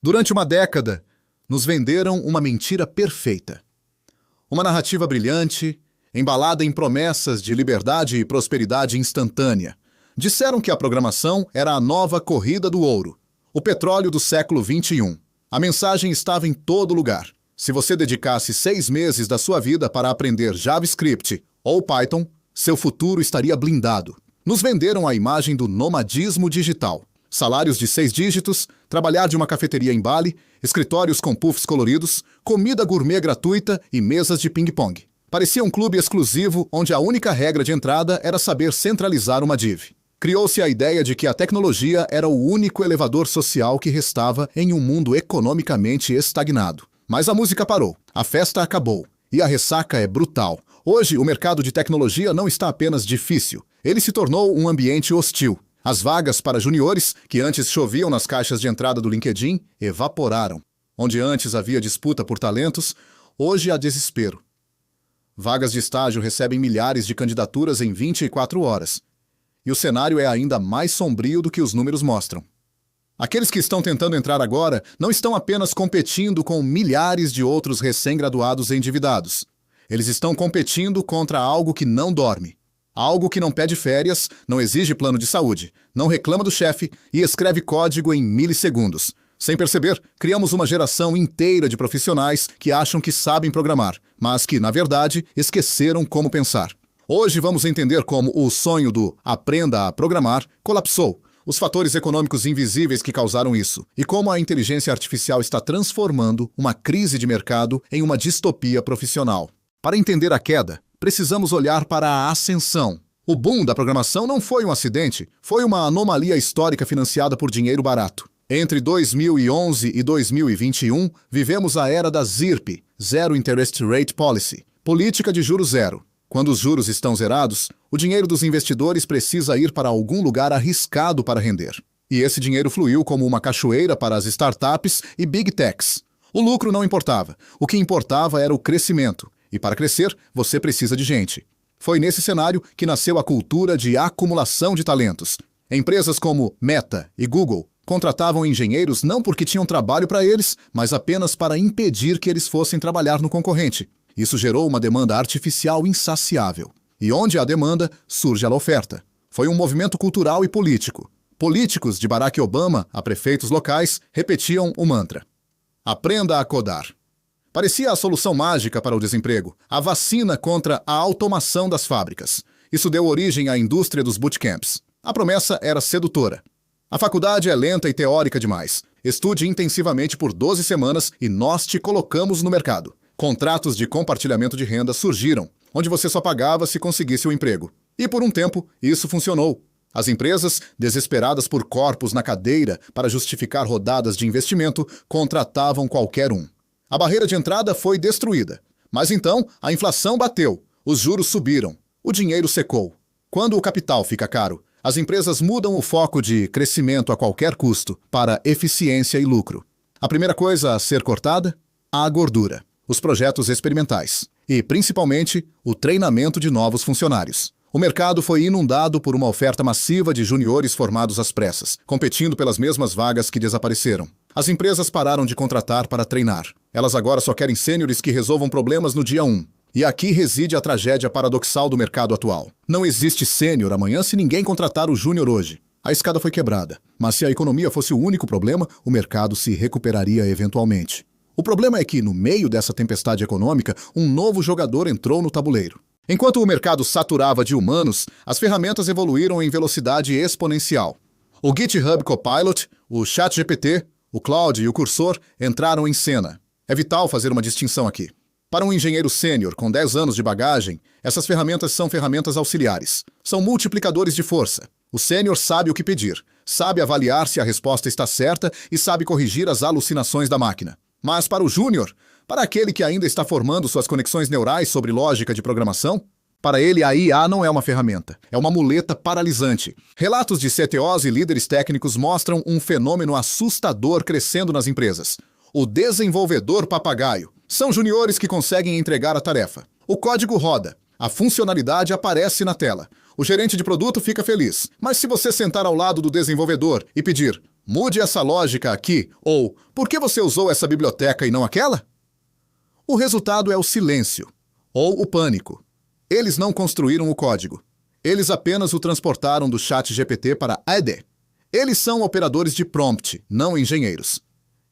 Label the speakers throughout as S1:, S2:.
S1: Durante uma década, nos venderam uma mentira perfeita. Uma narrativa brilhante, embalada em promessas de liberdade e prosperidade instantânea. Disseram que a programação era a nova corrida do ouro, o petróleo do século XXI. A mensagem estava em todo lugar. Se você dedicasse 6 meses da sua vida para aprender JavaScript ou Python, seu futuro estaria blindado. Nos venderam a imagem do nomadismo digital. Salários de 6 dígitos, trabalhar de uma cafeteria em Bali, escritórios com puffs coloridos, comida gourmet gratuita e mesas de ping-pong. Parecia um clube exclusivo onde a única regra de entrada era saber centralizar uma div. Criou-se a ideia de que a tecnologia era o único elevador social que restava em um mundo economicamente estagnado. Mas a música parou, a festa acabou, e a ressaca é brutal. Hoje, o mercado de tecnologia não está apenas difícil, ele se tornou um ambiente hostil. As vagas para juniores, que antes choviam nas caixas de entrada do LinkedIn, evaporaram. Onde antes havia disputa por talentos, hoje há desespero. Vagas de estágio recebem milhares de candidaturas em 24 horas. E o cenário é ainda mais sombrio do que os números mostram. Aqueles que estão tentando entrar agora não estão apenas competindo com milhares de outros recém-graduados endividados. Eles estão competindo contra algo que não dorme. Algo que não pede férias, não exige plano de saúde, não reclama do chefe e escreve código em milissegundos. Sem perceber, criamos uma geração inteira de profissionais que acham que sabem programar, mas que, na verdade, esqueceram como pensar. Hoje vamos entender como o sonho do aprenda a programar colapsou, os fatores econômicos invisíveis que causaram isso, e como a inteligência artificial está transformando uma crise de mercado em uma distopia profissional. Para entender a queda, precisamos olhar para a ascensão. O boom da programação não foi um acidente, foi uma anomalia histórica financiada por dinheiro barato. Entre 2011 e 2021, vivemos a era da ZIRP, Zero Interest Rate Policy, política de juros zero. Quando os juros estão zerados, o dinheiro dos investidores precisa ir para algum lugar arriscado para render. E esse dinheiro fluiu como uma cachoeira para as startups e big techs. O lucro não importava, o que importava era o crescimento. E para crescer, você precisa de gente. Foi nesse cenário que nasceu a cultura de acumulação de talentos. Empresas como Meta e Google contratavam engenheiros não porque tinham trabalho para eles, mas apenas para impedir que eles fossem trabalhar no concorrente. Isso gerou uma demanda artificial insaciável. E onde há demanda, surge a oferta. Foi um movimento cultural e político. Políticos, de Barack Obama a prefeitos locais, repetiam o mantra: aprenda a codar. Parecia a solução mágica para o desemprego, a vacina contra a automação das fábricas. Isso deu origem à indústria dos bootcamps. A promessa era sedutora. A faculdade é lenta e teórica demais. Estude intensivamente por 12 semanas e nós te colocamos no mercado. Contratos de compartilhamento de renda surgiram, onde você só pagava se conseguisse o emprego. E por um tempo, isso funcionou. As empresas, desesperadas por corpos na cadeira para justificar rodadas de investimento, contratavam qualquer um. A barreira de entrada foi destruída. Mas então, a inflação bateu, os juros subiram, o dinheiro secou. Quando o capital fica caro, as empresas mudam o foco de crescimento a qualquer custo para eficiência e lucro. A primeira coisa a ser cortada? A gordura, os projetos experimentais e, principalmente, o treinamento de novos funcionários. O mercado foi inundado por uma oferta massiva de juniores formados às pressas, competindo pelas mesmas vagas que desapareceram. As empresas pararam de contratar para treinar. Elas agora só querem sêniores que resolvam problemas no dia 1. E aqui reside a tragédia paradoxal do mercado atual. Não existe sênior amanhã se ninguém contratar o júnior hoje. A escada foi quebrada. Mas se a economia fosse o único problema, o mercado se recuperaria eventualmente. O problema é que, no meio dessa tempestade econômica, um novo jogador entrou no tabuleiro. Enquanto o mercado saturava de humanos, as ferramentas evoluíram em velocidade exponencial. O GitHub Copilot, o ChatGPT, o Claude e o Cursor entraram em cena. É vital fazer uma distinção aqui. Para um engenheiro sênior com 10 anos de bagagem, essas ferramentas são ferramentas auxiliares. São multiplicadores de força. O sênior sabe o que pedir, sabe avaliar se a resposta está certa e sabe corrigir as alucinações da máquina. Mas para o júnior, para aquele que ainda está formando suas conexões neurais sobre lógica de programação, para ele a IA não é uma ferramenta, é uma muleta paralisante. Relatos de CTOs e líderes técnicos mostram um fenômeno assustador crescendo nas empresas. O desenvolvedor papagaio. São juniores que conseguem entregar a tarefa. O código roda, a funcionalidade aparece na tela. O gerente de produto fica feliz, mas se você sentar ao lado do desenvolvedor e pedir: Mude essa lógica aqui, ou por que você usou essa biblioteca e não aquela? O resultado é o silêncio, ou o pânico. Eles não construíram o código. Eles apenas o transportaram do ChatGPT para AD. Eles são operadores de prompt, não engenheiros.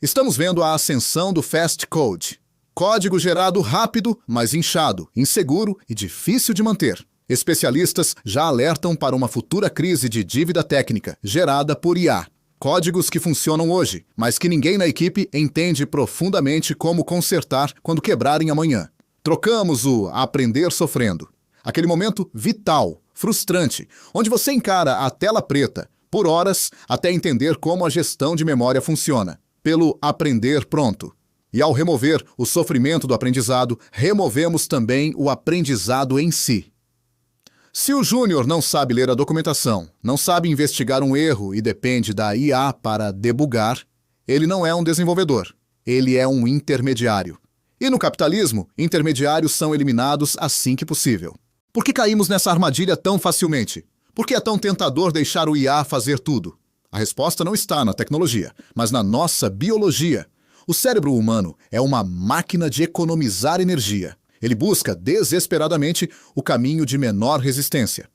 S1: Estamos vendo a ascensão do fast code. Código gerado rápido, mas inchado, inseguro e difícil de manter. Especialistas já alertam para uma futura crise de dívida técnica gerada por IA. Códigos que funcionam hoje, mas que ninguém na equipe entende profundamente como consertar quando quebrarem amanhã. Trocamos o aprender sofrendo. Aquele momento vital, frustrante, onde você encara a tela preta por horas até entender como a gestão de memória funciona, pelo aprender pronto. E ao remover o sofrimento do aprendizado, removemos também o aprendizado em si. Se o júnior não sabe ler a documentação, não sabe investigar um erro e depende da IA para debugar, ele não é um desenvolvedor, ele é um intermediário. E no capitalismo, intermediários são eliminados assim que possível. Por que caímos nessa armadilha tão facilmente? Por que é tão tentador deixar o IA fazer tudo? A resposta não está na tecnologia, mas na nossa biologia. O cérebro humano é uma máquina de economizar energia. Ele busca desesperadamente o caminho de menor resistência.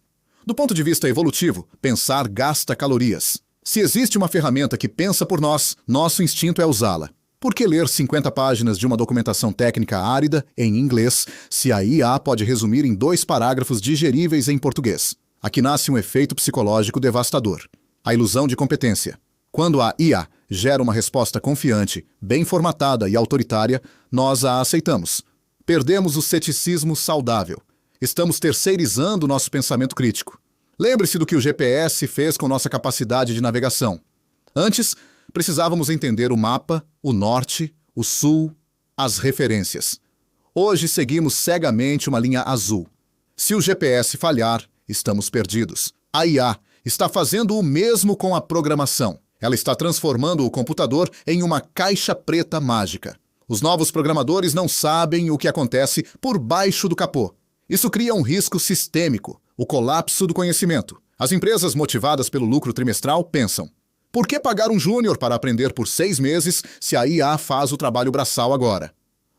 S1: Do ponto de vista evolutivo, pensar gasta calorias. Se existe uma ferramenta que pensa por nós, nosso instinto é usá-la. Por que ler 50 páginas de uma documentação técnica árida em inglês se a IA pode resumir em 2 parágrafos digeríveis em português? Aqui nasce um efeito psicológico devastador. A ilusão de competência. Quando a IA gera uma resposta confiante, bem formatada e autoritária, nós a aceitamos. Perdemos o ceticismo saudável. Estamos terceirizando nosso pensamento crítico. Lembre-se do que o GPS fez com nossa capacidade de navegação. Antes, precisávamos entender o mapa, o norte, o sul, as referências. Hoje seguimos cegamente uma linha azul. Se o GPS falhar, estamos perdidos. A IA está fazendo o mesmo com a programação. Ela está transformando o computador em uma caixa preta mágica. Os novos programadores não sabem o que acontece por baixo do capô. Isso cria um risco sistêmico, o colapso do conhecimento. As empresas motivadas pelo lucro trimestral pensam: por que pagar um júnior para aprender por 6 meses se a IA faz o trabalho braçal agora?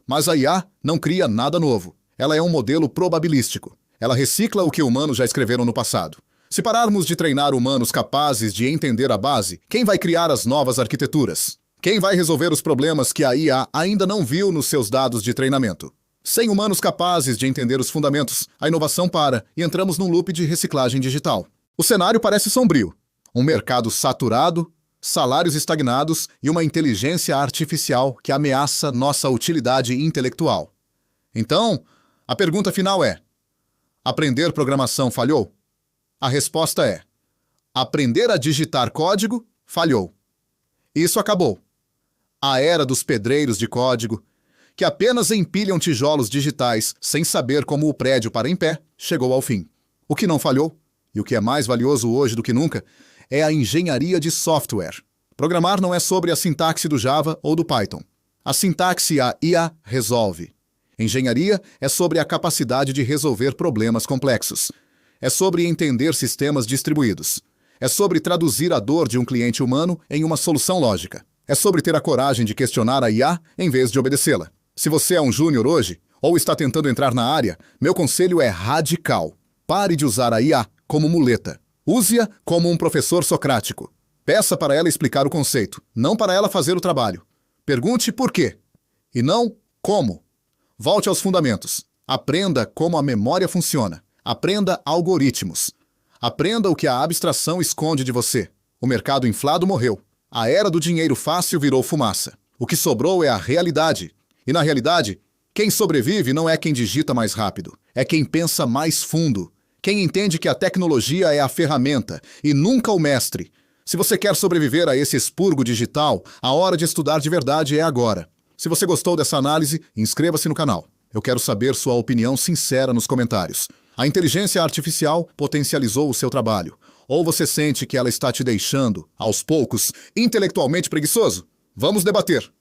S1: Mas a IA não cria nada novo. Ela é um modelo probabilístico. Ela recicla o que humanos já escreveram no passado. Se pararmos de treinar humanos capazes de entender a base, quem vai criar as novas arquiteturas? Quem vai resolver os problemas que a IA ainda não viu nos seus dados de treinamento? Sem humanos capazes de entender os fundamentos, a inovação para e entramos num loop de reciclagem digital. O cenário parece sombrio. Um mercado saturado, salários estagnados e uma inteligência artificial que ameaça nossa utilidade intelectual. Então, a pergunta final é: aprender programação falhou? A resposta é: aprender a digitar código falhou. Isso acabou. A era dos pedreiros de código, que apenas empilham tijolos digitais sem saber como o prédio para em pé, chegou ao fim. O que não falhou, e o que é mais valioso hoje do que nunca, é a engenharia de software. Programar não é sobre a sintaxe do Java ou do Python. A sintaxe a IA resolve. Engenharia é sobre a capacidade de resolver problemas complexos. É sobre entender sistemas distribuídos. É sobre traduzir a dor de um cliente humano em uma solução lógica. É sobre ter a coragem de questionar a IA em vez de obedecê-la. Se você é um júnior hoje, ou está tentando entrar na área, meu conselho é radical. Pare de usar a IA como muleta. Use-a como um professor socrático. Peça para ela explicar o conceito, não para ela fazer o trabalho. Pergunte por quê, e não como. Volte aos fundamentos. Aprenda como a memória funciona. Aprenda algoritmos. Aprenda o que a abstração esconde de você. O mercado inflado morreu. A era do dinheiro fácil virou fumaça. O que sobrou é a realidade. E na realidade, quem sobrevive não é quem digita mais rápido. É quem pensa mais fundo. Quem entende que a tecnologia é a ferramenta e nunca o mestre. Se você quer sobreviver a esse expurgo digital, a hora de estudar de verdade é agora. Se você gostou dessa análise, inscreva-se no canal. Eu quero saber sua opinião sincera nos comentários. A inteligência artificial potencializou o seu trabalho. Ou você sente que ela está te deixando, aos poucos, intelectualmente preguiçoso? Vamos debater!